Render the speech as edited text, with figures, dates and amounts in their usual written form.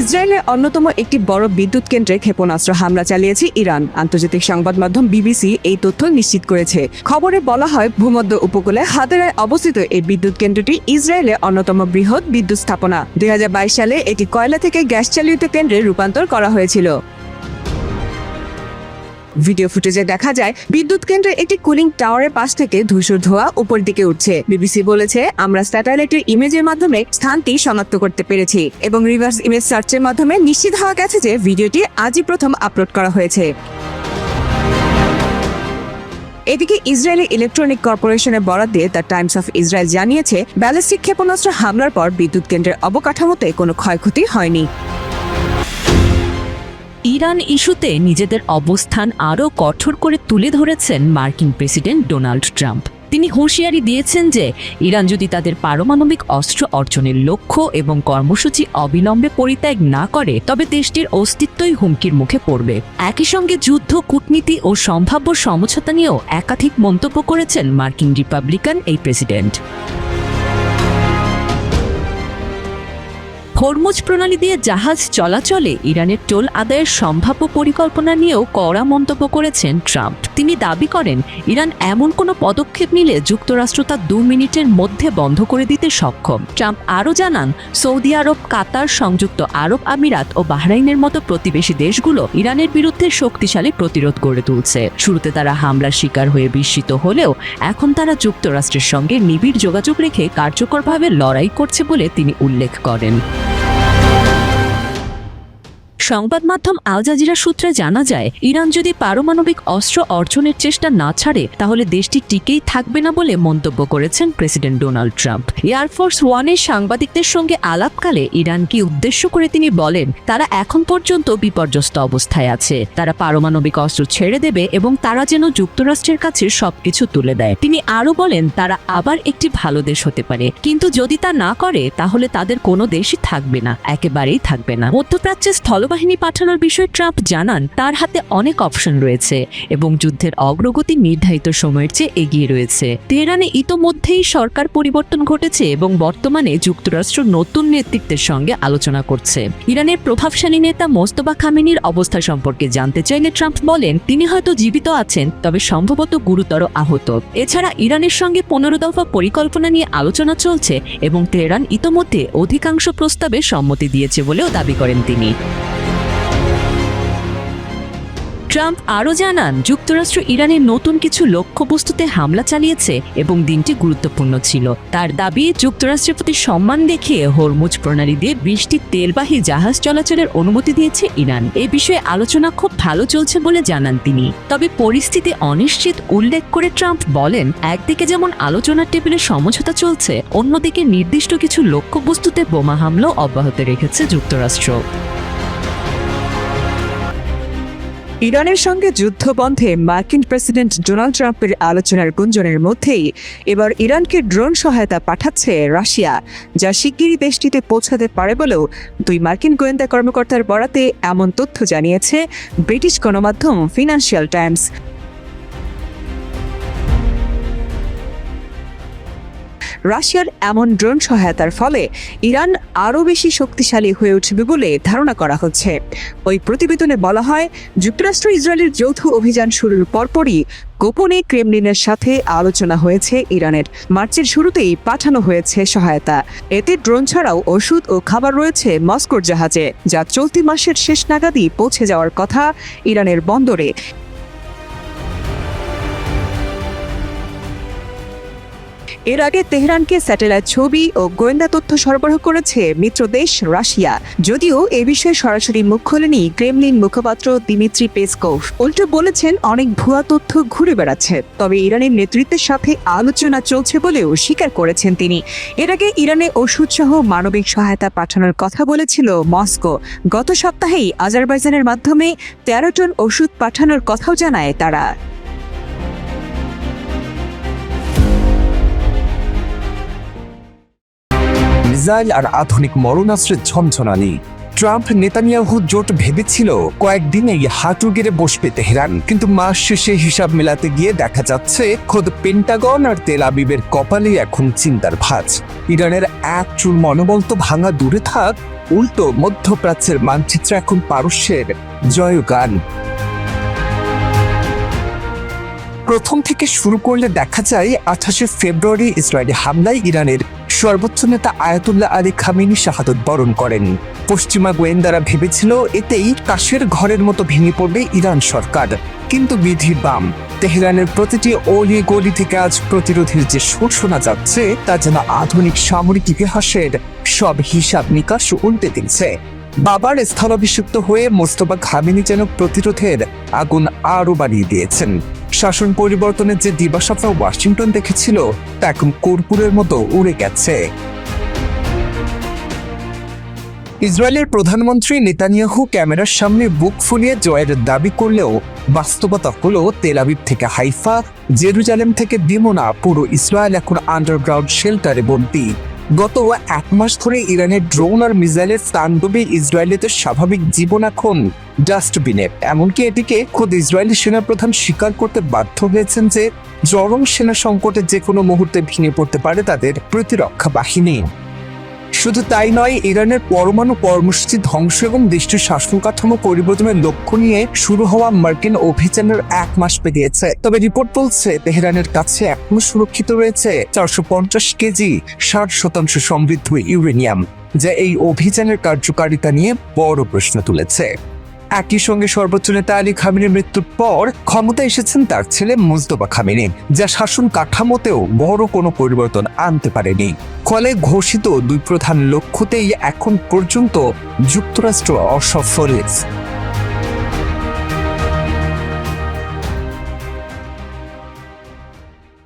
ইসরায়েলের অন্যতম একটি বড় বিদ্যুৎ কেন্দ্রে ক্ষেপণাস্ত্র হামলা চালিয়েছে ইরান। আন্তর্জাতিক সংবাদ মাধ্যম বিবিসি এই তথ্য নিশ্চিত করেছে। খবরে বলা হয়, ভূমধ্য উপকূলে হাদেরায় অবস্থিত এই বিদ্যুৎ কেন্দ্রটি ইসরায়েলের অন্যতম বৃহৎ বিদ্যুৎ স্থাপনা। 2022 সালে এটি কয়লা থেকে গ্যাস চালিত কেন্দ্রে রূপান্তর করা হয়েছিল। ভিডিও ফুটেজে দেখা যায় বিদ্যুৎ কেন্দ্রের একটি কুলিং টাওয়ারের পাশ থেকে ধূসর ধোঁয়া উপর দিকে উঠছে। বিবিসি বলেছে, আমরা স্যাটেলাইটের ইমেজের মাধ্যমে স্থানটি শনাক্ত করতে পেরেছি এবং রিভার্স ইমেজ সার্চের মাধ্যমে নিশ্চিত হওয়া গেছে যে ভিডিওটি আজই প্রথম আপলোড করা হয়েছে। এদিকে ইসরায়েলি ইলেকট্রনিক কর্পোরেশনের বরাত দিয়ে দ্য টাইমস অফ ইসরায়েল জানিয়েছে, ব্যালিস্টিক ক্ষেপণাস্ত্র হামলার পর বিদ্যুৎ কেন্দ্রের অবকাঠামোতে কোনো ক্ষয়ক্ষতি হয়নি। ইরান ইস্যুতে নিজেদের অবস্থান আরও কঠোর করে তুলে ধরেছেন মার্কিন প্রেসিডেন্ট ডোনাল্ড ট্রাম্প। তিনি হুঁশিয়ারি দিয়েছেন যে ইরান যদি তাদের পারমাণবিক অস্ত্র অর্জনের লক্ষ্য এবং কর্মসূচি অবিলম্বে পরিত্যাগ না করে তবে দেশটির অস্তিত্বই হুমকির মুখে পড়বে। একই সঙ্গে যুদ্ধ, কূটনীতি ও সম্ভাব্য সমঝোতা নিয়েও একাধিক মন্তব্য করেছেন মার্কিন রিপাবলিকান এই প্রেসিডেন্ট। হরমুজ প্রণালী দিয়ে জাহাজ চলাচলে ইরানের টোল আদায়ের সম্ভাব্য পরিকল্পনা নিয়েও কড়া মন্তব্য করেছেন ট্রাম্প। তিনি দাবি করেন, ইরান এমন কোনো পদক্ষেপ নিলে যুক্তরাষ্ট্র তা 2 মিনিটের মধ্যে বন্ধ করে দিতে সক্ষম। ট্রাম্প আরও জানান, সৌদি আরব, কাতার, সংযুক্ত আরব আমিরাত ও বাহরাইনের মতো প্রতিবেশী দেশগুলো ইরানের বিরুদ্ধে শক্তিশালী প্রতিরোধ গড়ে তুলছে। শুরুতে তারা হামলার শিকার হয়ে বিস্মিত হলেও এখন তারা যুক্তরাষ্ট্রের সঙ্গে নিবিড় যোগাযোগ রেখে কার্যকরভাবে লড়াই করছে বলে তিনি উল্লেখ করেন। সংবাদ মাধ্যম আল জাজিরা সূত্রে জানা যায়, ইরান যদি পারমাণবিক অস্ত্র অর্জনের চেষ্টা না ছাড়ে তাহলে দেশটি টিকেই থাকবে না বলে মন্তব্য করেছেন প্রেসিডেন্ট ডোনাল্ড ট্রাম্প। এয়ারফোর্স ওয়ানের সাংবাদিকদের সঙ্গে আলাপকালে ইরানকে উদ্দেশ্য করে তিনি বলেন, তারা এখন পর্যন্ত বিপর্যস্ত অবস্থায় আছে। তারা পারমাণবিক অস্ত্র ছেড়ে দেবে এবং তারা যেন যুক্তরাষ্ট্রের কাছে সবকিছু তুলে দেয়। তিনি আরও বলেন, তারা আবার একটি ভালো দেশ হতে পারে, কিন্তু যদি তা না করে তাহলে তাদের কোনো দেশই থাকবে না, একেবারেই থাকবে না। মধ্যপ্রাচ্যে স্থলবাহিনী পাঠানোর বিষয়ে ট্রাম্প জানান, তার হাতে অনেক অপশন রয়েছে এবং যুদ্ধের অগ্রগতি নির্ধারিত সময়ের চেয়ে এগিয়ে রয়েছে। তেহরানে ইতোমধ্যেই সরকার পরিবর্তন ঘটেছে এবং বর্তমানে যুক্তরাষ্ট্র নতুন নেতৃত্বের সঙ্গে আলোচনা করছে। ইরানের প্রভাবশালী নেতা মোস্তফা খামেনির অবস্থা সম্পর্কে জানতে চাইলে ট্রাম্প বলেন, তিনি হয়তো জীবিত আছেন, তবে সম্ভবত গুরুতর আহত। এছাড়া ইরানের সঙ্গে 15 দফা পরিকল্পনা নিয়ে আলোচনা চলছে এবং তেহরান ইতোমধ্যে অধিকাংশ প্রস্তাবে সম্মতি দিয়েছে বলেও দাবি করেন তিনি। ট্রাম্প আরও জানান, যুক্তরাষ্ট্র ইরানের নতুন কিছু লক্ষ্যবস্তুতে হামলা চালিয়েছে এবং দিনটি গুরুত্বপূর্ণ ছিল। তার দাবি, যুক্তরাষ্ট্রের প্রতি সম্মান দেখিয়ে হরমুজ প্রণালী দিয়ে 20টি তেলবাহী জাহাজ চলাচলের অনুমতি দিয়েছে ইরান। এ বিষয়ে আলোচনা খুব ভালো চলছে বলে জানান তিনি। তবে পরিস্থিতি অনিশ্চিত উল্লেখ করে ট্রাম্প বলেন, একদিকে যেমন আলোচনার টেবিলে সমঝোতা চলছে, অন্যদিকে নির্দিষ্ট কিছু লক্ষ্যবস্তুতে বোমা হামলাও অব্যাহত রেখেছে যুক্তরাষ্ট্র। ইরানের সঙ্গে যুদ্ধ বন্ধে মার্কিন প্রেসিডেন্ট ডোনাল্ড ট্রাম্পের আলোচনার গুঞ্জনের মধ্যেই এবার ইরানকে ড্রোন সহায়তা পাঠাচ্ছে রাশিয়া, যা শিগগিরই দেশটিতে পৌঁছাতে পারে বলেও 2 মার্কিন গোয়েন্দা কর্মকর্তার বরাতে এমন তথ্য জানিয়েছে ব্রিটিশ গণমাধ্যম ফিনান্সিয়াল টাইমস। রাশিয়ার এমন ড্রোন সহায়তার ফলে ইরান আরও বেশি শক্তিশালী হয়ে উঠবে বলে ধারণা করা হচ্ছে। ওই প্রতিবেদনে বলা হয়, যুক্তরাষ্ট্র ইসরায়েলের যৌথ অভিযান শুরুর পরপরই গোপনে ক্রেমলিনের সাথে আলোচনা হয়েছে ইরানের। মার্চের শুরুতেই পাঠানো হয়েছে সহায়তা। এতে ড্রোন ছাড়াও ওষুধ ও খাবার রয়েছে মস্কোর জাহাজে, যা চলতি মাসের শেষ নাগাদই পৌঁছে যাওয়ার কথা ইরানের বন্দরে। এর আগে তেহরানকে স্যাটেলাইট ছবি ও গোয়েন্দা তথ্য সরবরাহ করেছে মিত্র দেশ রাশিয়া। যদিও এ বিষয়ে সরাসরি মুখ খোলেনি ক্রেমলিন মুখপাত্র দিমিত্রি পেসকোভ। উল্টো বলেছেন, অনেক ভুয়া তথ্য ঘুরে বেড়াচ্ছে, তবে ইরানের নেতৃত্বের সাথে আলোচনা চলছে বলেও স্বীকার করেছেন তিনি। এর আগে ইরানে ওষুধসহ মানবিক সহায়তা পাঠানোর কথা বলেছিল মস্কো। গত সপ্তাহেই আজারবাইজানের মাধ্যমে 13 টন ওষুধ পাঠানোর কথাও জানায় তারা। মিসাইল আর আধুনিক মরণাস্ত্রের ঝনঝনানি। ট্রাম্প নেতানিয়াহু জোট ভেবেছিল কয়েকদিনেই হাঁটু গেড়ে বসবে তেহরান, কিন্তু মাস শেষে হিসাব মেলাতে গিয়ে দেখা যাচ্ছে খোদ পেন্টাগন আর তেল আবিবের কপালে এখন চিন্তার ভাঁজ। ইরানের এক চুল মনোবল তো ভাঙা দূরে থাক, উল্টো মধ্যপ্রাচ্যের মানচিত্র এখন পারস্যের জয়গান। প্রথম থেকে শুরু করলে দেখা যায় 28 ফেব্রুয়ারি ইসরায়েলি হামলায় ইরানের সর্বোচ্চ নেতা আয়াতুল্লাহ আলী খামেনি শাহাদত বরণ করেন। পশ্চিমা গোয়েন্দারা ভেবেছিল এতেই কাশের ঘরের মতো ভেঙে পড়বে ইরান সরকার, কিন্তু বিধির বাম। তেহরানের প্রতিটি অলি গলি থেকে আজ প্রতিরোধের যে সুর শোনা যাচ্ছে তা যেন আধুনিক সামরিক ইতিহাসের সব হিসাব নিকাশ উল্টে দিচ্ছে। বাবার স্থলাভিষিক্ত হয়ে মোস্তফা খামেনি যেন প্রতিরোধের আগুন আরো বাড়িয়ে দিয়েছেন। শাসন পরিবর্তনের যে দিবাস্বপ্ন ওয়াশিংটন দেখেছিল তা এখন কর্পূরের মতো উড়ে গেছে। ইসরায়েলের প্রধানমন্ত্রী নেতানিয়াহু ক্যামেরার সামনে বুক ফুলিয়ে জয়ের দাবি করলেও বাস্তবতা হলো তেল আবিব থেকে হাইফা, জেরুজালেম থেকে দিমোনা, পুরো ইসরায়েল এখন আন্ডারগ্রাউন্ড শেল্টারে বন্দী। গত 1 মাস ধরে ইরানের ড্রোন আর মিসাইলের তাণ্ডবে ইসরায়েলিদের স্বাভাবিক জীবন এখন ডাস্টবিনে। এমনকি এটিকে খোদ ইসরায়েলি সেনাপ্রধান স্বীকার করতে বাধ্য হয়েছেন যে চরম সেনা সংকটে যে কোনো মুহূর্তে ভেঙে পড়তে পারে তাদের প্রতিরক্ষা বাহিনী। শুধু তাই নয়, ইরানের পরমাণু কর্মসূচি ধ্বংস এবং দেশটির শাসন কাঠামো পরিবর্তনের লক্ষ্য নিয়ে শুরু হওয়া মার্কিন অভিযানের 1 মাস পেরিয়েছে। তবে রিপোর্ট বলছে তেহরানের কাছে এখনো সুরক্ষিত রয়েছে 450 কেজি 60% সমৃদ্ধ ইউরেনিয়াম, যা এই অভিযানের কার্যকারিতা নিয়ে বড় প্রশ্ন তুলেছে। একই সঙ্গে সর্বোচ্চ নেতা আলী খামেনির মৃত্যুর পর ক্ষমতা এসেছেন তার ছেলে মুজতবা খামেনি, যা শাসন কাঠামোতেও বড় কোনো পরিবর্তন আনতে পারেনি। ফলে ঘোষিত 2 প্রধান লক্ষ্যতেই এখন পর্যন্ত যুক্তরাষ্ট্র অসফল।